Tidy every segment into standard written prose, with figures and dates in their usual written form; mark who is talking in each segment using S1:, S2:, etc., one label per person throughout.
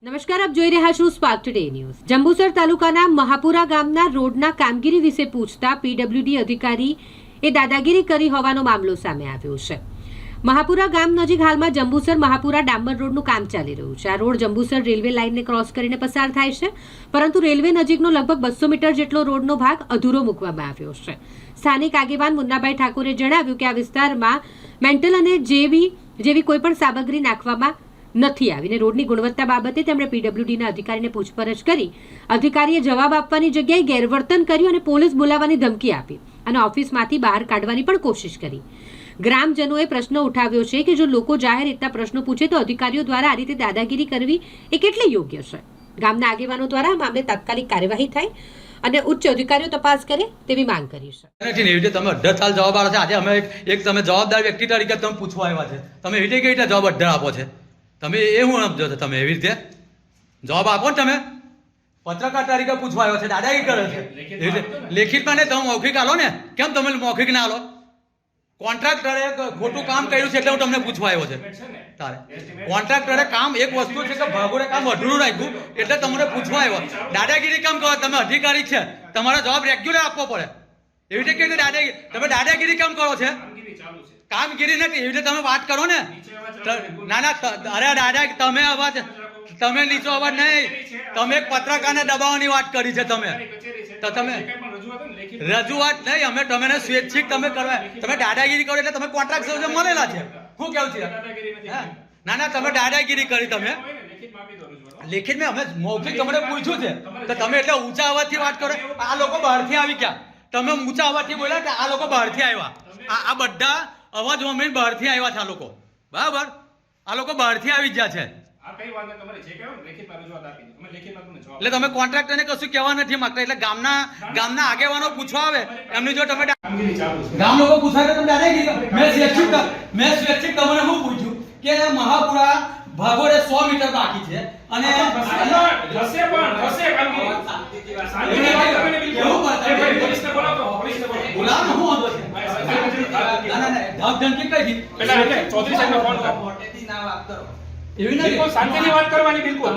S1: નમસ્કાર, આપ જોઈ રહ્યા છો સ્પાર્ક ટુડે ન્યૂઝ। જંબુસર તાલુકાના મહાપુરા ગામના રોડના કામગીરી વિશે પૂછતા પીડબ્લ્યુડી અધિકારીએ દાદાગીરી કરી હોવાનો મામલો સામે આવ્યો છે। મહાપુરા ગામ નજીક હાલમાં જંબુસર મહાપુરા ડાંબર રોડનું કામ ચાલી રહ્યું છે। આ રોડ જંબુસર રેલવે લાઇનને ક્રોસ કરીને પસાર થાય છે, પરંતુ રેલવે નજીકનો લગભગ 200 મીટર જેટલો રોડનો ભાગ અધૂરો મૂકવામાં આવ્યો છે। સ્થાનિક આગેવાન મુન્નાભાઈ ઠાકોરે જણાવ્યું કે આ વિસ્તારમાં મેન્ટલ અને જેવી કોઈપણ સામગ્રી નાખવામાં નથી આવીને રોડની ગુણવત્તા બાબતે તેમણે પીડબ્લ્યુડીના અધિકારીને પૂછપરછ કરી અધિકારીએ જવાબ આપવાની જગ્યાએ ગેરવર્તન કર્યું અને પોલીસ બોલાવવાની ધમકી આપી અને ઓફિસમાંથી બહાર કાઢવાની પણ કોશિશ કરી। ગ્રામજનોએ પ્રશ્ન ઉઠાવ્યો છે કે જો લોકો જાહેર રીતના પ્રશ્નો પૂછે તો અધિકારીઓ દ્વારા આ રીતે દાદાગીરી કરવી એ કેટલી યોગ્ય છે। ગામના આગેવાનો દ્વારા આ મામલે તાત્કાલિક કાર્યવાહી થાય અને ઉચ્ચ અધિકારીઓ તપાસ કરે તેવી માંગ કરી છે।
S2: એવી રીતે તમે 18 સાલ જવાબ આપો છો। આજે અમે એક તમે જવાબદાર વ્યક્તિ તરીકે તમે પૂછવા આવ્યા છે, તમે એવી રીતે કેવી રીતે જવાબ 18 આપો છો? તમે એ હું સમજો છો? તમે એવી રીતે જવાબ આપો ને, તમે પત્રકાર તરીકે પૂછવા આવ્યો છે, દાદાગીરી કરે છે। લેખિતમાં ને તમે મૌખિક આલો ને, કેમ તમે મૌખિક ના આલો? કોન્ટ્રાક્ટરે ખોટું કામ કર્યું છે એટલે હું તમને પૂછવા આવ્યો છે। તારે કોન્ટ્રાક્ટરે કામ એક વસ્તુ છે કે ભાગોળે કામ અધૂરું રાખ્યું એટલે તમને પૂછવા આવ્યો। દાદાગીરી કામ કરો? તમે અધિકારી છે, તમારો જવાબ રેગ્યુલર આપવો પડે। એવી રીતે કેવી રીતે દાદાગીરી? તમે દાદાગીરી કામ કરો છો? કામગીરી નથી, એવી રીતે તમે વાત કરો ને। ના ના, અરે દાદા, તમે અવાજ, તમે નીચો અવાજ નહીં, તમે એક પત્રકારને દબાવવાની વાત કરી છે। તમે રજૂઆત નહીં, અમે તમે સ્વૈચ્છિક તમે કરવા, તમે દાદાગીરી કરો એટલે તમે કોન્ટ્રાક્ટ સૌ મળેલા છે। શું કેવું છે? ના ના, તમે દાદાગીરી કરી, તમે લેખિત મેં અમે મૌખિક તમને પૂછ્યું છે તો તમે એટલે ઊંચા અવાજથી વાત કરો। આ લોકો બહારથી આવી ગયા, તમે ઊંચા અવાજથી બોલ્યા કે આ લોકો બહારથી આવ્યા। આ બધા અવાજ અમે બહારથી આવ્યા છે આ લોકો, બરાબર? આ લોકો બહારથી આવી ગયા છે એટલે તમે કોન્ટ્રાક્ટરને કશું કહેવા નથી માંગતા। એટલે ગામના આગેવાનો પૂછવા આવે એમની જો તમે ગામ લોકો પૂછાય તો તમે દાદાગીરી। મેં સ્વૈચ્છિક તમને શું પૂછ્યું કે મહાપુરા ભાગોળે 100 મીટર બાકી છે અને એવી નથી, શાંતિની વાત કરવાની બિલકુલ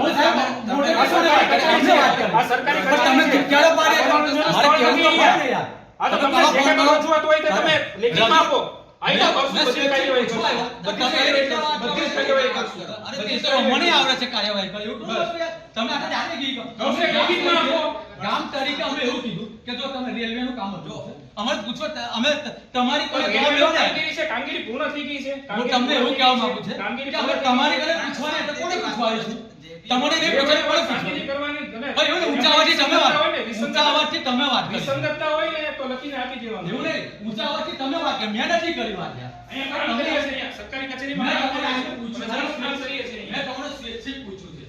S2: મને આવડે છે કાર્યવાહી ગામ તરીકે અમે એવું કીધું કે જો તમે રેલવે નું કામ હતો અમે પૂછો, અમે તમારી કામગીરી પૂર્ણ થઈ ગઈ છે। હું તમને એવું કહેવા માંગુ છું કે અમે તમારી ઘરે પૂછવાને તો કોને પૂછવા આવ્યું છું? તમારે નહીં પૂછે કોને પૂછવાની કરવાની? ભાઈ એવું ઊંચા અવાજથી તમે વાત, ઊંચા અવાજથી તમે વાત કરી, વિસંગતતા હોય ને તો લખીને આપી દેવાનું। એવું નહીં, ઊંચા અવાજથી તમે વાત કરી, મેં નથી કરી વાત। અહીંયા કામ કરીએ છીએ સરકારી કચેરીમાં, મેં તમને સ્વૈચ્છિક પૂછ્યું છે।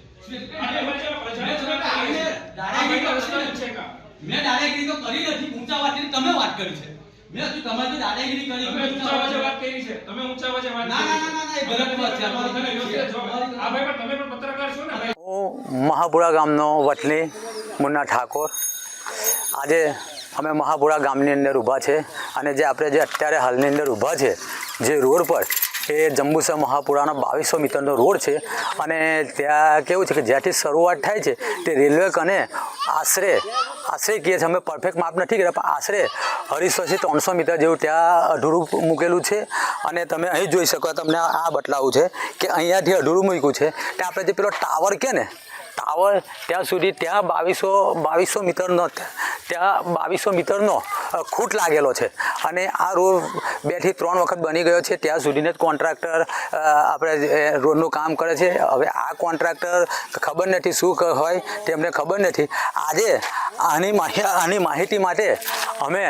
S2: મેં દાદાગીરી તો કરી નથી, ઊંચા અવાજથી તમે વાત કરી છે। મેં હજુ તમારી દાદાગીરી કરી, તમે ઊંચા અવાજે વાત કરી છે, તમે ઊંચા અવાજે વાત ના ના ના ના, એ ગલત વાત છે। આ ભાઈ પણ તમે પણ પત્રકાર છો ને?
S3: હું મહાપુરા ગામનો વતની મુન્ના ઠાકોર। આજે અમે મહાપુરા ગામની અંદર ઊભા છે અને જે આપણે જે અત્યારે હાલની અંદર ઊભા છે જે રોડ પર, એ જંબુસર મહાપુરાનો 2200 મીટરનો રોડ છે અને ત્યાં કેવું છે કે જ્યાંથી શરૂઆત થાય છે તે રેલવે કને આશરે કહે છે, અમે પરફેક્ટ માપ નથી કર્યા પણ આશરે 250 થી 300 મીટર જેવું ત્યાં અધૂરું મૂકેલું છે। અને તમે અહીં જોઈ શકો, તમને આ બતલાવું છે કે અહીંયાથી અધૂરું મૂક્યું છે ત્યાં આપણે જે પેલો ટાવર કે ને, ટાવર ત્યાં સુધી ત્યાં 2200 મીટરનો, ત્યાં 2200 મીટરનો ખૂટ લાગેલો છે અને આ રોડ 2 થી 3 વખત બની ગયો છે। ત્યાં સુધીને જ કોન્ટ્રાક્ટર આપણે રોડનું કામ કરે છે। હવે આ કોન્ટ્રાક્ટર ખબર નથી શું હોય, તેમને ખબર નથી। આજે આની માહિતી માટે અમે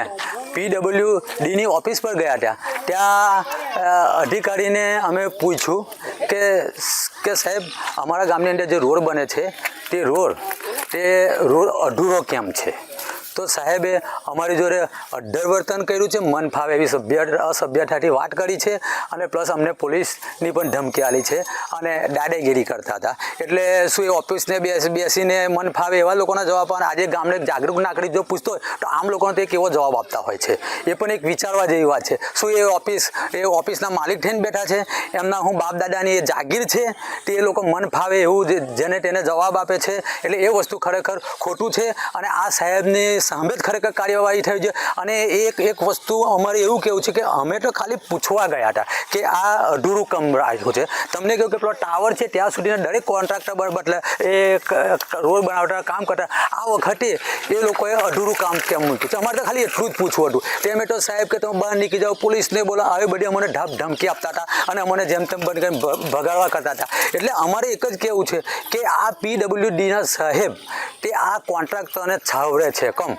S3: પીડબ્લ્યુડીની ઓફિસ પર ગયા હતા। ત્યાં અધિકારીને અમે પૂછ્યું કે સાહેબ, અમારા ગામની અંદર જે રોડ બને છે તે રોડ અધૂરો કેમ છે? તો સાહેબે અમારી જોડે અડ્ડર વર્તન કર્યું છે, મન ફાવે એવી અસભ્યતાથી વાત કરી છે અને પ્લસ અમને પોલીસની પણ ધમકી આલી છે અને દાદાગીરી કરતા હતા. એટલે શું એ ઓફિસને બેસીને મન ફાવે એવા લોકોના જવાબ આપવાના? આજે ગામને જાગૃત નાગરિક જો પૂછતો હોય તો આમ લોકોને તે કેવો જવાબ આપતા હોય છે, એ પણ એક વિચારવા જેવી વાત છે. શું એ ઓફિસના માલિક થઈને બેઠા છે? એમના હું બાપ દાદાની એ જાગીર છે તે એ લોકો મન ફાવે એવું જેને તેને જવાબ આપે છે? એટલે એ વસ્તુ ખરેખર ખોટું છે અને આ સાહેબની સામે જ ખરેખર કાર્યવાહી થઈ છે. અને એક વસ્તુ અમારે એવું કહેવું છે કે અમે તો ખાલી પૂછવા ગયા હતા કે આ અધૂરું કામ રાખ્યું છે. તમને કહ્યું કે પેલો ટાવર છે ત્યાં સુધીના દરેક કોન્ટ્રાક્ટર બદલે એ રોડ બનાવતા કામ કરતા આ વખતે એ લોકોએ અધૂરું કામ કેમ મૂક્યું છે? અમારે તો ખાલી એટલું જ પૂછવું હતું. તેમ તો સાહેબ કે તમે બહાર નીકળી જાઓ, પોલીસને બોલો, આવી બધી અમને ધમકી આપતા હતા અને અમને જેમ તેમ બંધ કરીને ભગાડવા કરતા હતા. એટલે અમારે એક જ કહેવું છે કે આ PWDના સાહેબ તે આ કોન્ટ્રાક્ટરને છાવરે છે. કમ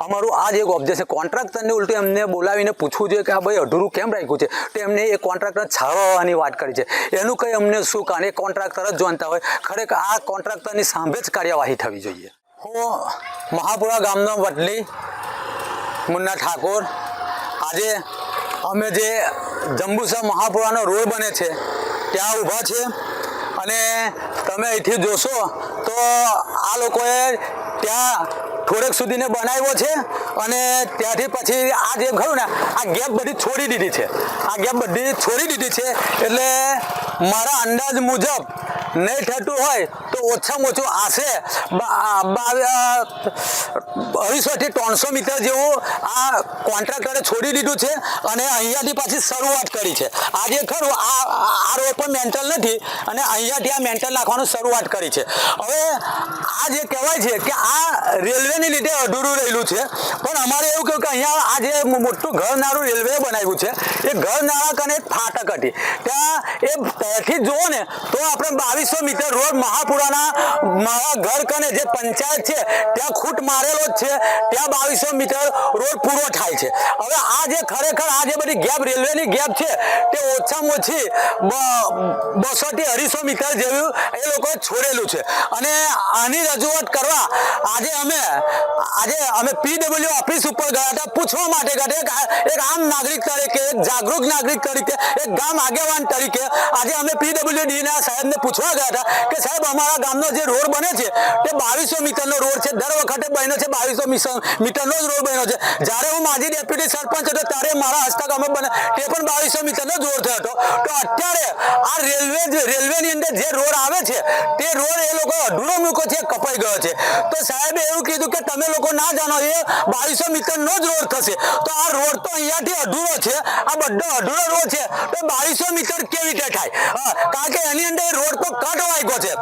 S3: અમારું આ જ એક ઓબ્જેક્શન, કોન્ટ્રાક્ટરને ઉલટું એમને બોલાવીને પૂછવું જોઈએ કે આ ભાઈ અધૂરું કેમ રાખ્યું છે? તો એમને એ કોન્ટ્રાક્ટર છાવવાની વાત કરી છે. એનું કંઈ અમને શું કાન? એ કોન્ટ્રાક્ટર જ જાણતા હોય. ખરેખર આ કોન્ટ્રાક્ટરની સામે જ કાર્યવાહી થવી જોઈએ. હું મહાપુરા ગામનો વતની મુન્ના ઠાકોર. આજે અમે જે જંબુસર મહાપુરાનો રોડ બને છે ત્યાં ઊભા છે અને તમે અહીંથી જોશો તો આ લોકોએ ત્યાં થોડેક સુધીને બનાવ્યો છે અને ત્યાંથી પછી આ જે ખરું ને આ ગેપ બધી છોડી દીધી છે. આ ગેપ બધી છોડી દીધી છે એટલે મારા અંદાજ મુજબ નહીં થતું હોય તો ઓછામાં ઓછું આશરે 250 થી 300 મીટર જેવું આ કોન્ટ્રાક્ટરે છોડી દીધું છે અને અહીંયાથી પાછી શરૂઆત કરી છે. આ જે ખરું આ રોડ પણ મેન્ટલ નથી અને અહીંયાથી આ મેન્ટલ નાખવાનું શરૂઆત કરી છે. હવે આ જે કહેવાય છે કે આ રેલવેની લીધે અધૂરું રહેલું છે, પણ અમારે એવું કહ્યું કે અહીંયા આ જે મોટું ઘરનારું રેલવે બનાવ્યું છે એ ઘરનાળા કને એક ફાટક હતી ત્યાં એ ત્યાંથી જુઓ ને તો આપણે 2200 મીટર રોડ મહાપુરાના મારા ઘર કને જે પંચાયત છે ત્યાં ખૂટ મારેલો જ છે, ત્યાં 2200 મીટર રોડ પૂરો થાય છે. હવે આ જે ખરેખર આ જે બધી ગેપ રેલવેની ગેપ છે તે ઓછામાં ઓછી 200 થી 250 મીટર જેવું એ લોકોએ છોડેલું છે અને આની રજૂઆત કરવા આજે અમે PW ઓફિસ ઉપર ગયા હતા, પૂછવા માટે ગયા હતા. એક આમ નાગરિક તરીકે, એક જાગૃત નાગરિક તરીકે, એક ગામ આગેવાન તરીકે આજે અમે PWDના સાહેબને પૂછવા ગયા હતા કે સાહેબ અમારા ગામનો જે રોડ બને છે તે 2200 મીટરનો રોડ છે. દર વખતે બન્યો છે 2200 મીટરનો જ રોડ બન્યો છે. જ્યારે હું માજી ડેપ્યુટી સરપંચ હતો ત્યારે મારા હસ્તક અમે બને તે પણ 2200 મીટરનો જ રોડ થયો હતો. તો અત્યારે આ રેલવેની અંદર જે રોડ આવે છે તે રોડ એ લોકો અધૂરો મૂકો છે, કપાઈ ગયો છે. તો સાહેબે એવું કીધું કે તમે લોકો ના જાણો એ 2200 મીટરનો જ રોડ થશે. તો આ રોડ તો અહીંયાથી અધૂરો છે, આ બધો અધૂરો રોડ છે તો 2200 મીટર કેવી રીતે થાય? કારણ કે એની અંદર રોડ તો કટ વાગ્યો છે.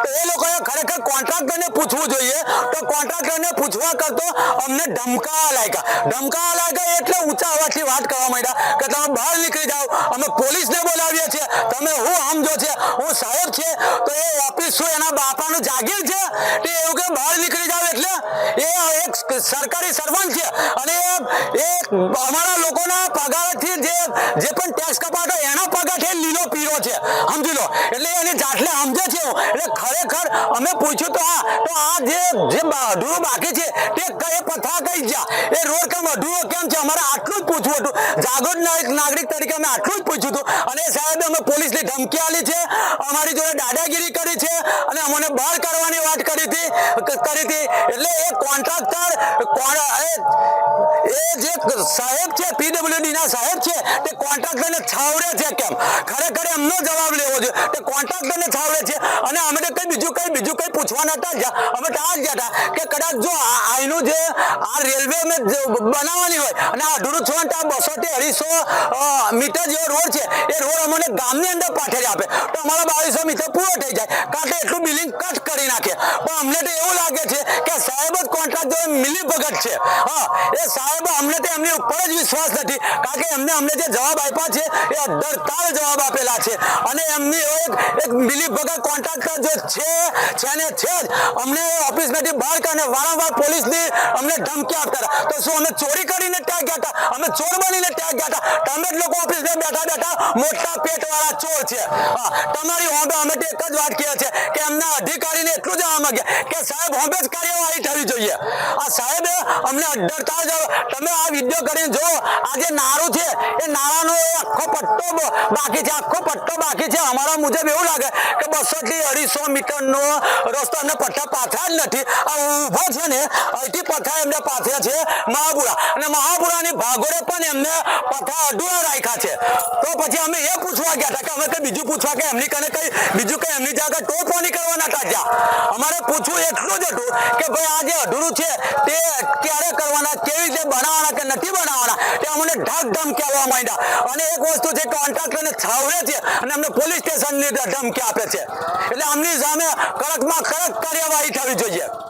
S3: તો એ લોકોએ ખરેખર કોન્ટ્રાક્ટરને પૂછવું જોઈએ. તો કોન્ટ્રાક્ટરને પૂછવા કરતો અમને ધમકાવા લાગ્યા એટલે ઊંચા અવાજથી વાત કરવા માંડ્યા કે તમે બહાર નીકળી જાઓ, અમે પોલીસને બોલાવીએ છીએ, તમે હું સમજો છે, હું સાહેબ છે તો એ ઓફિસ શું એના બાપાનું જાગીર છે? તે એવું કે બહાર નીકળી જાવ એટલે એ એક સરકારી સર્વન્ટ છે અને એ અમારા લોકોના પગારથી જે પણ ટેક્સ કપાતો એના પગારથી લીલો પીરો છે, સમજી લો. એટલે એની જાટલે સમજે છે. એટલે ખરેખર અમે પૂછ્યું તો આ જે અધૂરું બાકી છે તે કઈ પથા કઈ ગયા, એ રોડ કેમ અધૂરો કેમ છે? અમારે આટલું જ પૂછવું હતું. જાગૃત નાગરિક તરીકે અમે આટલું જ પૂછ્યું હતું અને સાહેબે અમે પોલીસની ધમકી આલી છે, અમારી જોડે દાદાગીરી કરી છે અને અમને બહાર કરવાની વાત કરી હતી. એટલે એ કોન્ટ્રાક્ટર એ જે સાહેબ છે PWDના સાહેબ છે તે કોન્ટ્રાક્ટરને છાવરે છે કેમ? ખરેખર એમનો જવાબ લેવો જોઈએ. તે કોન્ટ્રાક્ટરને છાવરે છે અને અમે તો બીજું કઈ પૂછવા નતા ગયા. અમે તો આ જ ગયા હતા કે કદાચ જો આનું જે આ રેલવે અમે બનાવવાની હોય અને આ અધૂરું છોડ 200 થી 250 મીટર જેવો રોડ છે એ રોડ અમને ગામની અંદર પાછળ આપે તો અમારા 2200 મીટર પૂરો થઈ જાય. કારણ કે એટલું બિલિંગ કટ કરી નાખે. પણ અમને તો એવું લાગે છે કે સાહેબ જ કોન્ટ્રાક્ટર મિલીભગત છે. એ સાહેબ અમને તો એમની ઉપર જ વિશ્વાસ નથી કારણ કે અમને જે જવાબ આપ્યા છે એ અડધડતાલ જવાબ આપેલા છે અને એમની એક મિલીભગત કોન્ટ્રાક્ટર જો છે ને છે જ. અમને ઓફિસમાંથી બહાર કાઢીને વારંવાર પોલીસની અમને ધમકી આપતા હતા. તો શું અમે ચોરી કરીને ત્યાં ગયા હતા? અમે ચોર બનીને ત્યાં ગયા હતા? તમે જ લોકો ઓફિસમાં બેઠા મોટા પેટવાળા ચોર છે. તમારી હોંડો અમે તો એક જ વાત કહે છે કે એમના અધિકારીને એટલું એટલું જવા માંગ્યા કે સાહેબ હવે જ કાર્યવાહી થવી જોઈએ. આ સાહેબે અમને અડ્ડરતા જ તમે આ વિડીયો કરીને જો આ જે નારું છે એ નાળાનો આખો પટ્ટો બાકી છે, આખો પટ્ટો બાકી છે. અમારા મુજબ એવું લાગે કે 200 થી 250 મીટરનો રસ્તો એમને પટ્ટા પાથરા જ નથી. આ ઊભો છે ને અહીંથી પથ્થા એમને પાથર્યા છે મહાપુરા, અને મહાપુરાની ભાગોળે પણ એમને પથ્થા અધૂરા રાખ્યા છે. તો પછી અમે એ પૂછવા ગયા હતા કે અમે કઈ બીજું પૂછવા કે એમની કને કઈ બીજું કઈ એમની જાગા ટોપવાની કરવાના હતા જ્યાં. અમારે પૂછવું એટલું જ હતું કે ભાઈ આ જે અધૂરું છે તે ક્યારે કરવાના, કેવી રીતે બનાવવાના કે નથી બનાવવાના, તે અમને ઢાક ધમકી આપવા માંડ્યા. અને એક વસ્તુ છે કોન્ટ્રાક્ટરને છાવરે છે અને અમને પોલીસ સ્ટેશનની ધમકી આપે છે. એટલે આમની સામે કડકમાં કડક કાર્યવાહી થવી જોઈએ.